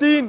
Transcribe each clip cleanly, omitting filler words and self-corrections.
3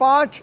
5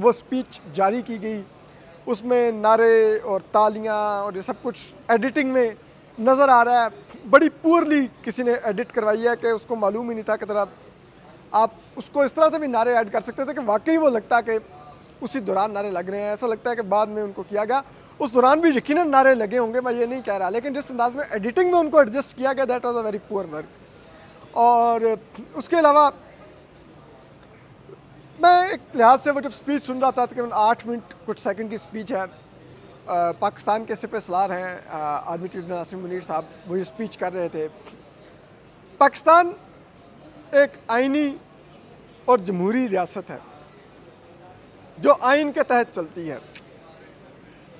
وہ اسپیچ جاری کی گئی، اس میں نعرے اور تالیاں اور یہ سب کچھ ایڈیٹنگ میں نظر آ رہا ہے، بڑی پورلی کسی نے ایڈٹ کروائی ہے کہ اس کو معلوم ہی نہیں تھا کہ طرح آپ اس کو اس طرح سے بھی نعرے ایڈ کر سکتے تھے کہ واقعی وہ لگتا ہے کہ اسی دوران نعرے لگ رہے ہیں، ایسا لگتا ہے کہ بعد میں ان کو کیا گیا، اس دوران بھی یقیناً نعرے لگے ہوں گے، میں یہ نہیں کہہ رہا، لیکن جس انداز میں ایڈیٹنگ میں ان کو ایڈجسٹ کیا گیا that was a very poor work. اور اس کے علاوہ میں ایک لحاظ سے وہ جب اسپیچ سن رہا تھا تقریباً 8 منٹ کچھ سیکنڈ کی اسپیچ ہے، پاکستان کے سپہ سالار ہیں army chief general Asim Munir صاحب، وہ یہ اسپیچ کر رہے تھے۔ پاکستان ایک آئینی اور جمہوری ریاست ہے جو آئین کے تحت چلتی ہے۔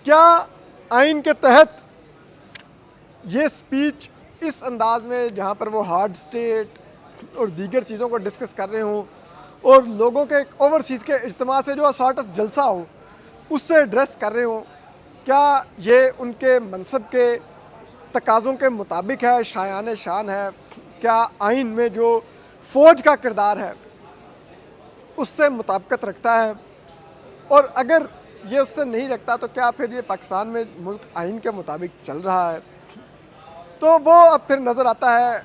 کیا آئین کے تحت یہ اسپیچ اس انداز میں جہاں پر وہ ہارڈ اسٹیٹ اور دیگر چیزوں کو ڈسکس کر رہے ہوں اور لوگوں کے ایک اوورسیز کے اجتماع سے جو سارٹ آف جلسہ ہو اس سے ایڈریس کر رہے ہوں، کیا یہ ان کے منصب کے تقاضوں کے مطابق ہے، شایان شان ہے؟ کیا آئین میں جو فوج کا کردار ہے اس سے مطابقت رکھتا ہے؟ اور اگر یہ اس سے نہیں رکھتا تو کیا پھر یہ پاکستان میں ملک آئین کے مطابق چل رہا ہے؟ تو وہ اب پھر نظر آتا ہے،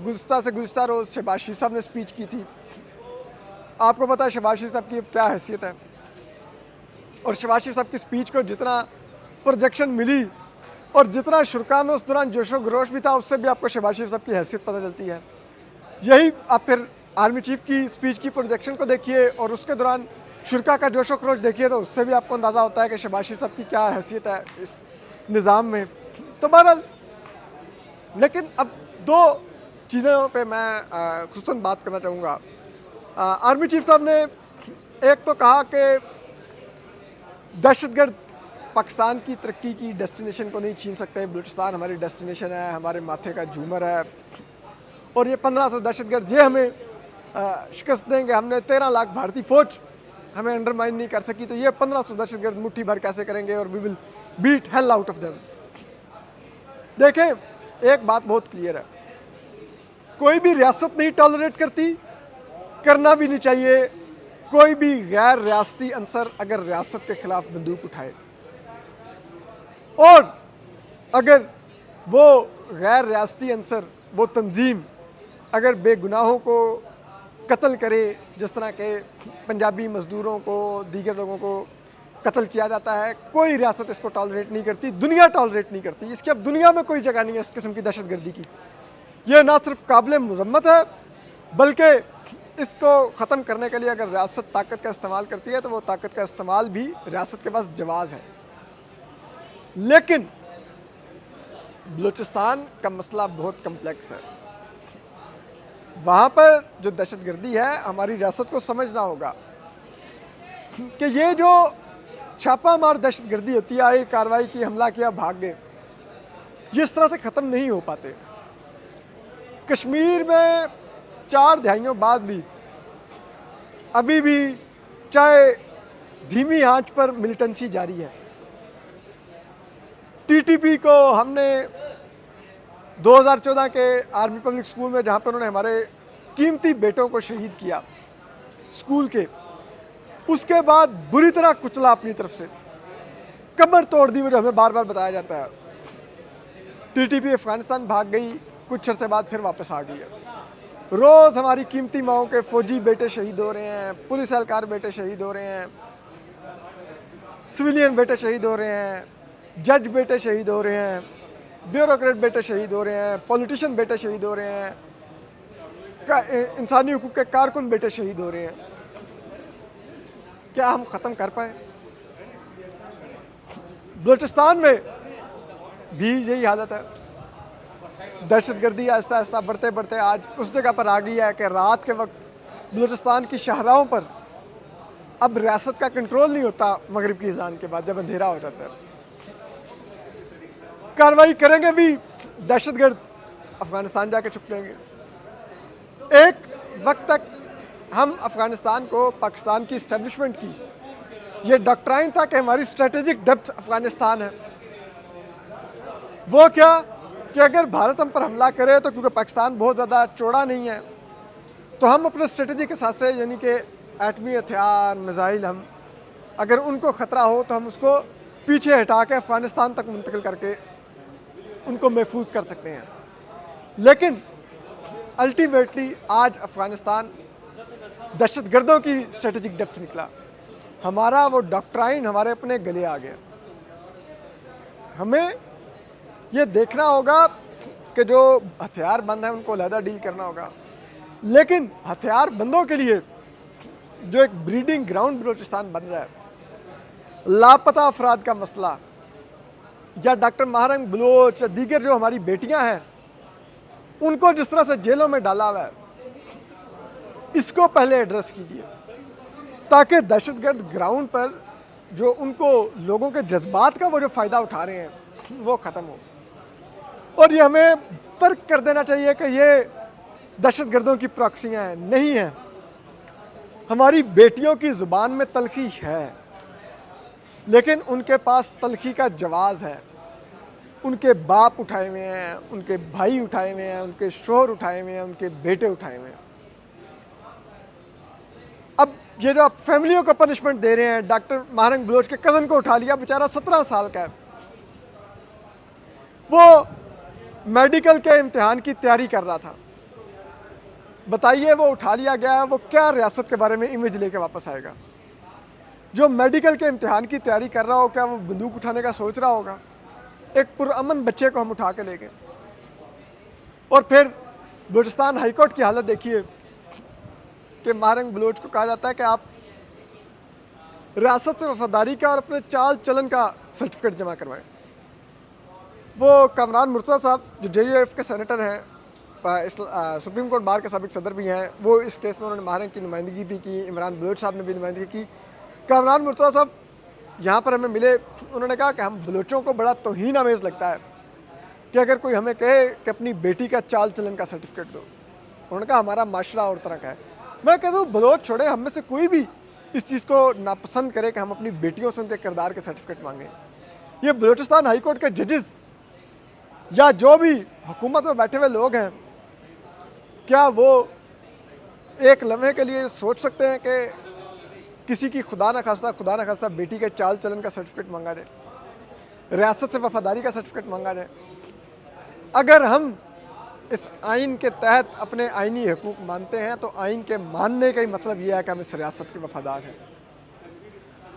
گزشتہ روز شہباز شریف صاحب نے اسپیچ کی تھی۔ آپ کو پتہ ہے شہباز شریف صاحب کی کیا حیثیت ہے، اور شہباز شریف صاحب کی اسپیچ کو جتنا پروجیکشن ملی اور جتنا شرکا میں اس دوران جوش و خروش بھی تھا، اس سے بھی آپ کو شہباز شریف صاحب کی حیثیت پتہ چلتی ہے۔ یہی آپ پھر آرمی چیف کی اسپیچ کی پروجیکشن کو دیکھیے اور اس کے دوران شرکا کا جوش و خروش دیکھیے تو اس سے بھی آپ کو اندازہ ہوتا ہے کہ شہباز شریف صاحب کی کیا حیثیت ہے اس نظام میں۔ تو بہرحال لیکن اب دو چیزوں پہ میں خصوصاً بات کرنا چاہوں گا۔ آرمی چیف صاحب نے ایک تو کہا کہ دہشت گرد پاکستان کی ترقی کی ڈیسٹینیشن کو نہیں چھین سکتے، بلوچستان ہماری ڈیسٹینیشن ہے، ہمارے ماتھے کا جھومر ہے، اور یہ 1500 دہشت گرد یہ ہمیں شکست دیں گے، ہم نے 13 لاکھ بھارتی فوج ہمیں انڈرمائن نہیں کر سکی، تو یہ 1500 دہشت گرد مٹھی بھر کیسے کریں گے، اور we will beat hell out of them. دیکھیں ایک بات بہت کلیئر ہے، کوئی بھی ریاست نہیں ٹالریٹ کرتی، کرنا بھی نہیں چاہیے کوئی بھی غیر ریاستی عنصر اگر ریاست کے خلاف بندوق اٹھائے، اور اگر وہ غیر ریاستی عنصر، وہ تنظیم اگر بے گناہوں کو قتل کرے، جس طرح کہ پنجابی مزدوروں کو، دیگر لوگوں کو قتل کیا جاتا ہے، کوئی ریاست اس کو ٹالریٹ نہیں کرتی، دنیا ٹالریٹ نہیں کرتی، اس کی اب دنیا میں کوئی جگہ نہیں ہے اس قسم کی دہشت گردی کی۔ یہ نہ صرف قابل مذمت ہے بلکہ اس کو ختم کرنے کے لیے اگر ریاست طاقت کا استعمال کرتی ہے تو وہ طاقت کا استعمال بھی ریاست کے پاس جواز ہے۔ لیکن بلوچستان کا مسئلہ بہت کمپلیکس ہے، وہاں پر جو دہشت گردی ہے ہماری ریاست کو سمجھنا ہوگا کہ یہ جو چھاپہ مار دہشت گردی ہوتی ہے، آئی کارروائی کی، حملہ کیا، بھاگ گئے، یہ اس طرح سے ختم نہیں ہو پاتے۔ کشمیر میں 4 دہائیوں بعد بھی ابھی بھی چاہے دھیمی آنچ پر ملیٹنسی جاری ہے۔ ٹی ٹی پی کو ہم نے 2014 کے آرمی پبلک اسکول میں، جہاں پر انہوں نے ہمارے قیمتی بیٹوں کو شہید کیا اسکول کے، اس کے بعد بری طرح کچلا اپنی طرف سے، کمر توڑ دی، وہ جو ہمیں بار بار بتایا جاتا ہے۔ ٹی ٹی پی افغانستان بھاگ گئی، کچھ عرصے بعد پھر واپس آ گئی ہے۔ روز ہماری قیمتی ماؤں کے فوجی بیٹے شہید ہو رہے ہیں، پولیس اہلکار بیٹے شہید ہو رہے ہیں، سویلین بیٹے شہید ہو رہے ہیں، جج بیٹے شہید ہو رہے ہیں، بیوروکریٹ بیٹے شہید ہو رہے ہیں، پولیٹیشین بیٹے شہید ہو رہے ہیں، انسانی حقوق کے کارکن بیٹے شہید ہو رہے ہیں۔ کیا ہم ختم کر پائیں؟ بلوچستان میں بھی یہی حالت ہے، دہشت گردی آہستہ آہستہ بڑھتے بڑھتے آج اس جگہ پر آ گئی ہے کہ رات کے وقت بلوچستان کی شاہراہوں پر اب ریاست کا کنٹرول نہیں ہوتا، مغرب کی اذان کے بعد جب اندھیرا ہو جاتا ہے۔ کارروائی کریں گے بھی دہشت گرد افغانستان جا کے چھپ جائیں گے۔ ایک وقت تک ہم افغانستان کو، پاکستان کی اسٹیبلشمنٹ کی یہ ڈاکٹرائن تھا کہ ہماری اسٹریٹجک ڈیپتھ افغانستان ہے۔ وہ کیا کہ اگر بھارت ہم پر حملہ کرے تو کیونکہ پاکستان بہت زیادہ چوڑا نہیں ہے تو ہم اپنے اسٹریٹجی کے ساتھ سے، یعنی کہ ایٹمی ہتھیار، میزائل ہم اگر ان کو خطرہ ہو تو ہم اس کو پیچھے ہٹا کے افغانستان تک منتقل کر کے ان کو محفوظ کر سکتے ہیں. لیکن الٹیمیٹلی آج افغانستان دہشت گردوں کی اسٹریٹجک ڈیپتھ نکلا. ہمارا وہ ڈاکٹرائن ہمارے اپنے گلے آ گیا. ہمیں یہ دیکھنا ہوگا کہ جو ہتھیار بند ہیں ان کو علیحدہ ڈیل کرنا ہوگا. لیکن ہتھیار بندوں کے لیے جو ایک بریڈنگ گراؤنڈ بلوچستان بن رہا ہے, لاپتہ افراد کا مسئلہ یا ڈاکٹر ماہرنگ بلوچ یا دیگر جو ہماری بیٹیاں ہیں ان کو جس طرح سے جیلوں میں ڈالا ہوا ہے, اس کو پہلے ایڈریس کیجیے تاکہ دہشت گرد گراؤنڈ پر جو ان کو لوگوں کے جذبات کا وہ جو فائدہ اٹھا رہے ہیں وہ ختم ہو. اور یہ ہمیں ترک کر دینا چاہیے کہ یہ دہشت گردوں کی پراکسیاں ہیں, نہیں ہیں. ہماری بیٹیوں کی زبان میں تلخی ہے, لیکن ان کے پاس تلخی کا جواز ہے. ان کے باپ اٹھائے ہوئے ہیں, ان کے بھائی اٹھائے ہوئے ہیں, ان کے شوہر اٹھائے ہوئے ہیں, ان کے بیٹے اٹھائے ہوئے ہیں. اب یہ جو آپ فیملیوں کو پنشمنٹ دے رہے ہیں, ڈاکٹر ماہرنگ بلوچ کے کزن کو اٹھا لیا, بیچارہ 17 سال کا ہے, وہ میڈیکل کے امتحان کی تیاری کر رہا تھا. بتائیے وہ اٹھا لیا گیا, وہ کیا ریاست کے بارے میں امیج لے کے واپس آئے گا؟ جو میڈیکل کے امتحان کی تیاری کر رہا ہو, کیا وہ بندوق اٹھانے کا سوچ رہا ہوگا؟ ایک پرامن بچے کو ہم اٹھا کے لے گئے. اور پھر بلوچستان ہائی کورٹ کی حالت دیکھیے کہ ماہرنگ بلوچ کو کہا جاتا ہے کہ آپ ریاست سے وفاداری کا اور اپنے چال چلن کا سرٹیفکیٹ جمع کروائیں. وہ کامران مرتضیٰ صاحب جو جے یو ایف کے سینیٹر ہیں, سپریم کورٹ بار کے سابق صدر بھی ہیں, وہ اس کیس میں انہوں نے ماہرنگ کی نمائندگی بھی کی, عمران بلوچ صاحب نے بھی نمائندگی کی. کامران مرتضیٰ صاحب یہاں پر ہمیں ملے, انہوں نے کہا کہ ہم بلوچوں کو بڑا توہین آمیز لگتا ہے کہ اگر کوئی ہمیں کہے کہ اپنی بیٹی کا چال چلن کا سرٹیفکیٹ دو. انہوں نے کہا ہمارا معاشرہ اور طرح کا ہے. میں کہتا ہوں بلوچ چھوڑے, ہم میں سے کوئی بھی اس چیز کو ناپسند کرے کہ ہم اپنی بیٹیوں سے ان کے کردار کے سرٹیفکیٹ مانگیں. یہ بلوچستان ہائی کورٹ کے ججز یا جو بھی حکومت میں بیٹھے ہوئے لوگ ہیں, کیا وہ ایک لمحے کے لیے سوچ سکتے ہیں کہ کسی کی خدا نہ خواستہ بیٹی کے چال چلن کا سرٹیفکیٹ مانگا جائے, ریاست سے وفاداری کا سرٹیفکیٹ مانگا جائے؟ اگر ہم اس آئین کے تحت اپنے آئینی حقوق مانتے ہیں تو آئین کے ماننے کا ہی مطلب یہ ہے کہ ہم اس ریاست کے وفادار ہیں.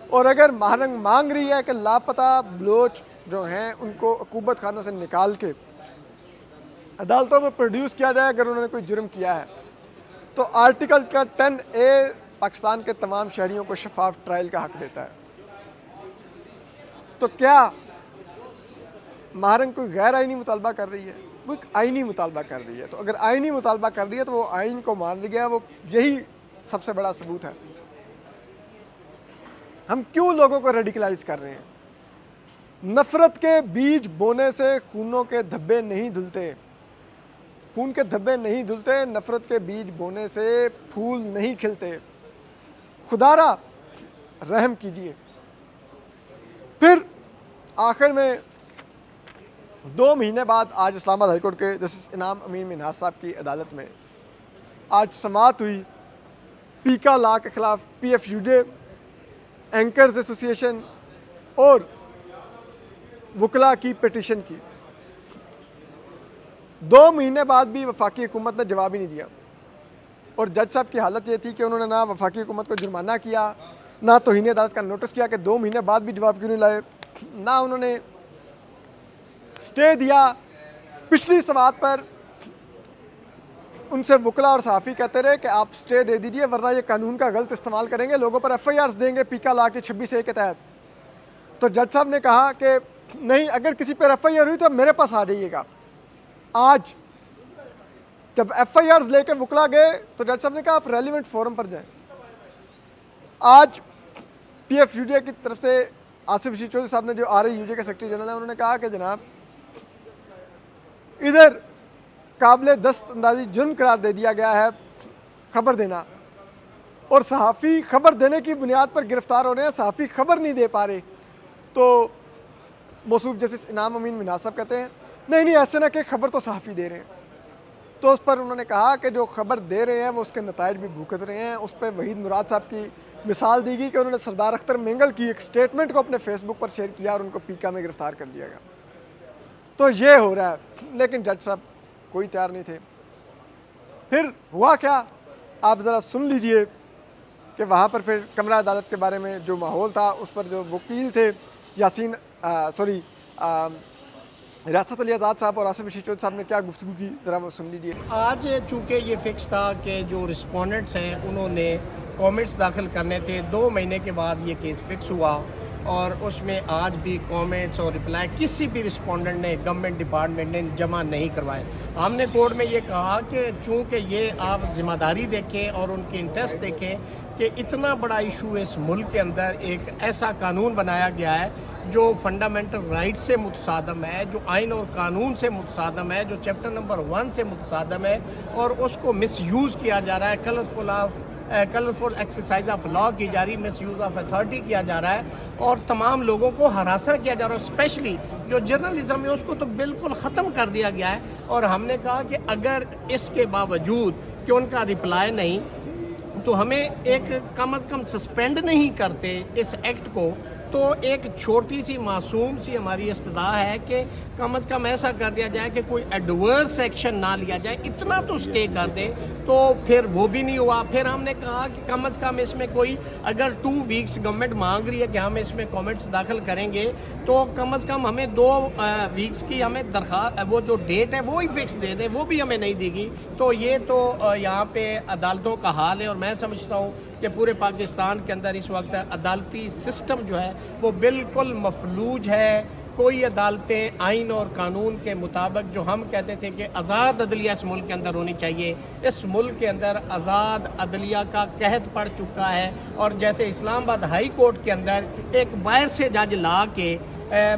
اور اگر ماہرنگ مانگ رہی ہے کہ لاپتہ بلوچ جو ہیں ان کو عقوبت خانوں سے نکال کے عدالتوں میں پروڈیوس کیا جائے اگر انہوں نے کوئی جرم کیا ہے, تو آرٹیکل کا 10A پاکستان کے تمام شہریوں کو شفاف ٹرائل کا حق دیتا ہے. تو کیا ماہرنگ کوئی غیر آئینی مطالبہ کر رہی ہے؟ وہ ایک آئینی مطالبہ کر رہی ہے. تو اگر آئینی مطالبہ کر رہی ہے تو وہ آئین کو مان لیا, وہ یہی سب سے بڑا ثبوت ہے. ہم کیوں لوگوں کو ریڈیکلائز کر رہے ہیں؟ نفرت کے بیج بونے سے خونوں کے دھبے نہیں دھلتے, خون کے دھبے نہیں دھلتے, نفرت کے بیج بونے سے پھول نہیں کھلتے. خدا را رحم کیجیے. پھر آخر میں 2 مہینے بعد آج اسلام آباد ہائی کورٹ کے جسٹس انعام امین منہاس صاحب کی عدالت میں آج سماعت ہوئی پیکا لا کے خلاف PFUJ, اینکرز ایسوسی ایشن اور وکلا کی پٹیشن کی. 2 مہینے بعد بھی وفاقی حکومت نے جواب ہی نہیں دیا. اور جج صاحب کی حالت یہ تھی کہ انہوں نے نہ وفاقی حکومت کو جرمانہ کیا, نہ توہین عدالت کا نوٹس کیا کہ 2 مہینے بعد بھی جواب کیوں نہیں لائے, نہ انہوں نے سٹے دیا. پچھلی سماعت پر ان سے وکلا اور صحافی کہتے رہے کہ آپ سٹے دے دیجئے ورنہ یہ قانون کا غلط استعمال کریں گے, لوگوں پر FIRs دیں گے پیکا لا کے 26A کے تحت. تو جج صاحب نے کہا کہ نہیں, اگر کسی پر FIR ہوئی تو میرے پاس آ جائیے گا. آج جب FIRs لے کے وکلا گئے تو جج صاحب نے کہا آپ ریلیونٹ فورم پر جائیں. آج PFUJ کی طرف سے آصف رشید چودھری صاحب نے جو RAUJ کے سیکرٹری جنرل ہیں انہوں نے کہا کہ جناب ادھر قابل دست اندازی جرم قرار دے دیا گیا ہے خبر دینا, اور صحافی خبر دینے کی بنیاد پر گرفتار ہو رہے ہیں, صحافی خبر نہیں دے پا رہے. تو موصوف جسٹس انعام امین منہاس صاحب کہتے ہیں نہیں ایسے نہ کہ خبر تو صحافی دے رہے ہیں. تو اس پر انہوں نے کہا کہ جو خبر دے رہے ہیں وہ اس کے نتائج بھی بھگت رہے ہیں. اس پہ وحید مراد صاحب کی مثال دی گئی کہ انہوں نے سردار اختر مینگل کی ایک سٹیٹمنٹ کو اپنے فیس بک پر شیئر کیا اور ان کو پیکا میں گرفتار کر لیا گیا. تو یہ ہو رہا ہے, لیکن جج صاحب کوئی تیار نہیں تھے. پھر ہوا کیا آپ ذرا سن لیجئے کہ وہاں پر پھر کمرہ عدالت کے بارے میں جو ماحول تھا اس پر جو وکیل تھے یاسین ریاست علی آزاد صاحب اور آصف رشید چودھری صاحب نے کیا گفتگو کی, ذرا وہ سن لیجیے. آج چونکہ یہ فکس تھا کہ جو رسپونڈنٹس ہیں انہوں نے کومنٹس داخل کرنے تھے, 2 مہینے کے بعد یہ کیس فکس ہوا اور اس میں آج بھی کومنٹس اور رپلائی کسی بھی رسپونڈنٹ نے گورنمنٹ ڈپارٹمنٹ نے جمع نہیں کروائے. ہم نے کورٹ میں یہ کہا کہ چونکہ یہ آپ ذمہ داری دیکھیں اور ان کی انٹرسٹ دیکھیں کہ اتنا بڑا ایشو اس ملک کے اندر ایک ایسا قانون بنایا گیا ہے جو فنڈامنٹل رائٹ سے متصادم ہے, جو آئین اور قانون سے متصادم ہے, جو چیپٹر نمبر 1 سے متصادم ہے, اور اس کو مس یوز کیا جا رہا ہے, کلرفل ایکسرسائز آف لا کی جا رہی, مس یوز آف اتھارٹی کیا جا رہا ہے اور تمام لوگوں کو ہراساں کیا جا رہا ہے. اسپیشلی جو جرنلزم ہے اس کو تو بالکل ختم کر دیا گیا ہے. اور ہم نے کہا کہ اگر اس کے باوجود کہ ان کا رپلائی نہیں تو ہمیں ایک کم از کم سسپینڈ نہیں کرتے اس ایکٹ کو, تو ایک چھوٹی سی معصوم سی ہماری استدعا ہے کہ کم از کم ایسا کر دیا جائے کہ کوئی ایڈورس ایکشن نہ لیا جائے, اتنا تو اسٹے کر دے. تو پھر وہ بھی نہیں ہوا. پھر ہم نے کہا کہ کم از کم اس میں کوئی اگر 2 ویکس گورنمنٹ مانگ رہی ہے کہ ہم اس میں کامنٹس داخل کریں گے تو کم از کم ہمیں 2 ویکس کی ہمیں درخواست, وہ جو ڈیٹ ہے وہی فکس دے دیں, وہ بھی ہمیں نہیں دی گئی. تو یہ تو یہاں پہ عدالتوں کا حال ہے اور میں سمجھتا ہوں کہ پورے پاکستان کے اندر اس وقت عدالتی سسٹم جو ہے وہ بالکل مفلوج ہے. کوئی عدالتیں آئین اور قانون کے مطابق, جو ہم کہتے تھے کہ آزاد عدلیہ اس ملک کے اندر ہونی چاہیے, اس ملک کے اندر آزاد عدلیہ کا قحط پڑ چکا ہے. اور جیسے اسلام آباد ہائی کورٹ کے اندر ایک باہر سے جج لا کے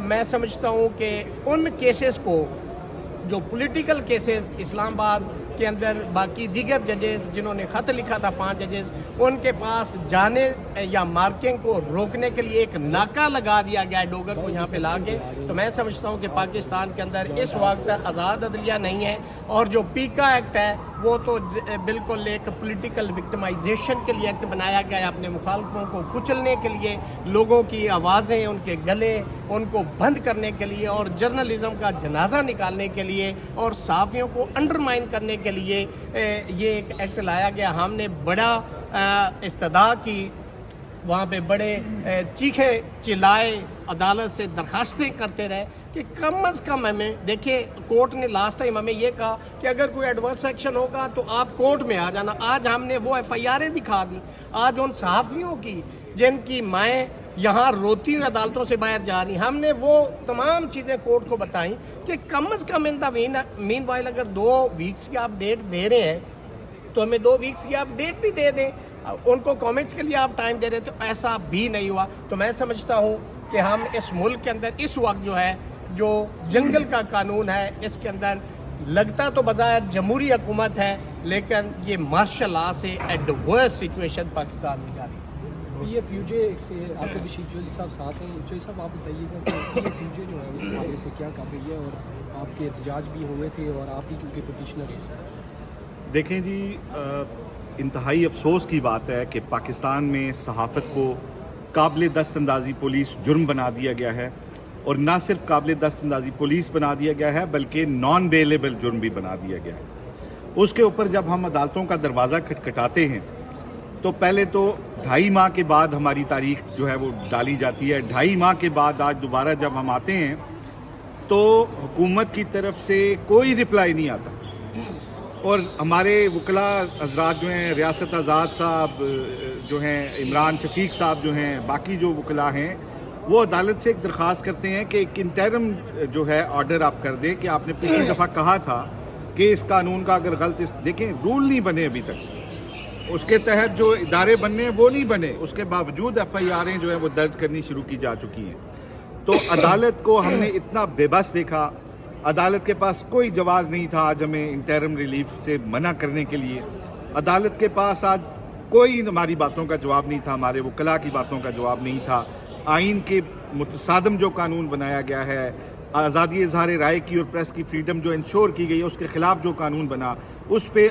میں سمجھتا ہوں کہ ان کیسز کو جو پولیٹیکل کیسز اسلام آباد کے اندر باقی دیگر ججز جنہوں نے خط لکھا تھا 5 ججز, ان کے پاس جانے یا مارکنگ کو روکنے کے لیے ایک ناکہ لگا دیا گیا ہے ڈوگر کو یہاں پہ لا کے. تو میں سمجھتا ہوں کہ پاکستان کے اندر اس وقت آزاد عدلیہ نہیں ہے. اور جو پیکا ایکٹ ہے وہ تو بالکل ایک پولیٹیکل وکٹمائزیشن کے لیے ایکٹ بنایا گیا ہے, اپنے مخالفوں کو کچلنے کے لیے, لوگوں کی آوازیں, ان کے گلے ان کو بند کرنے کے لیے, اور جرنلزم کا جنازہ نکالنے کے لیے, اور صحافیوں کو انڈرمائن کرنے کے لیے یہ ایک ایکٹ لایا گیا. ہم نے بڑا استدعا کی, وہاں پہ بڑے چیخے چلائے, عدالت سے درخواستیں کرتے رہے کہ کم از کم ہمیں دیکھیں. کورٹ نے لاسٹ ٹائم ہمیں یہ کہا کہ اگر کوئی ایڈورس ایکشن ہوگا تو آپ کورٹ میں آ جانا. آج ہم نے وہ FIRیں دکھا دی. آج ان صحافیوں کی جن کی مائیں یہاں روتی ہوئی عدالتوں سے باہر جا رہی, ہم نے وہ تمام چیزیں کورٹ کو بتائیں کہ کم از کم ان دا مین وائل اگر 2 ویکس کی آپ ڈیٹ دے رہے ہیں تو ہمیں 2 ویکس کی آپ ڈیٹ بھی دے دیں, ان کو کامنٹس کے لیے آپ ٹائم دے رہے. تو ایسا بھی نہیں ہوا. تو میں سمجھتا ہوں کہ ہم اس ملک کے اندر اس وقت جو ہے جو جنگل کا قانون ہے اس کے اندر لگتا تو بظاہر جمہوری حکومت ہے, لیکن یہ مارشل لا سے ایڈورس سچویشن پاکستان میں جا رہی ہے. یہ فیوچر سے آصف رشید چودھری صاحب ساتھ ہیں. چودھری صاحب آپ بتائیے گا کہ یہ فیوچر جو ہے اس حوالے سے کیا کر رہی ہے, اور آپ کے احتجاج بھی ہوئے تھے اور آپ ہی چونکہ پٹیشنر ہیں. دیکھیں جی, انتہائی افسوس کی بات ہے کہ پاکستان میں صحافت کو قابل دست اندازی پولیس جرم بنا دیا گیا ہے, اور نہ صرف قابل دست اندازی پولیس بنا دیا گیا ہے بلکہ نان بیلیبل جرم بھی بنا دیا گیا ہے. اس کے اوپر جب ہم عدالتوں کا دروازہ کھٹکھٹاتے ہیں تو پہلے تو 2.5 ماہ کے بعد ہماری تاریخ جو ہے وہ ڈالی جاتی ہے. 2.5 ماہ کے بعد آج دوبارہ جب ہم آتے ہیں تو حکومت کی طرف سے کوئی رپلائی نہیں آتا, اور ہمارے وکلاء حضرات جو ہیں, ریاست آزاد صاحب جو ہیں, عمران شفیق صاحب جو ہیں, باقی جو وکلاء ہیں, وہ عدالت سے ایک درخواست کرتے ہیں کہ ایک انٹرم جو ہے آرڈر آپ کر دیں کہ آپ نے پچھلی دفعہ کہا تھا کہ اس قانون کا اگر غلط دیکھیں رول نہیں بنے ابھی تک, اس کے تحت جو ادارے بننے ہیں وہ نہیں بنے, اس کے باوجود FIRیں جو ہیں وہ درج کرنی شروع کی جا چکی ہیں. تو عدالت کو ہم نے اتنا بے بس دیکھا, عدالت کے پاس کوئی جواز نہیں تھا آج ہمیں انٹرم ریلیف سے منع کرنے کے لیے. عدالت کے پاس آج کوئی ہماری باتوں کا جواب نہیں تھا, ہمارے وکلاء کی باتوں کا جواب نہیں تھا. آئین کے متصادم جو قانون بنایا گیا ہے, آزادی اظہار رائے کی اور پریس کی فریڈم جو انشور کی گئی ہے, اس کے خلاف جو قانون بنا, اس پہ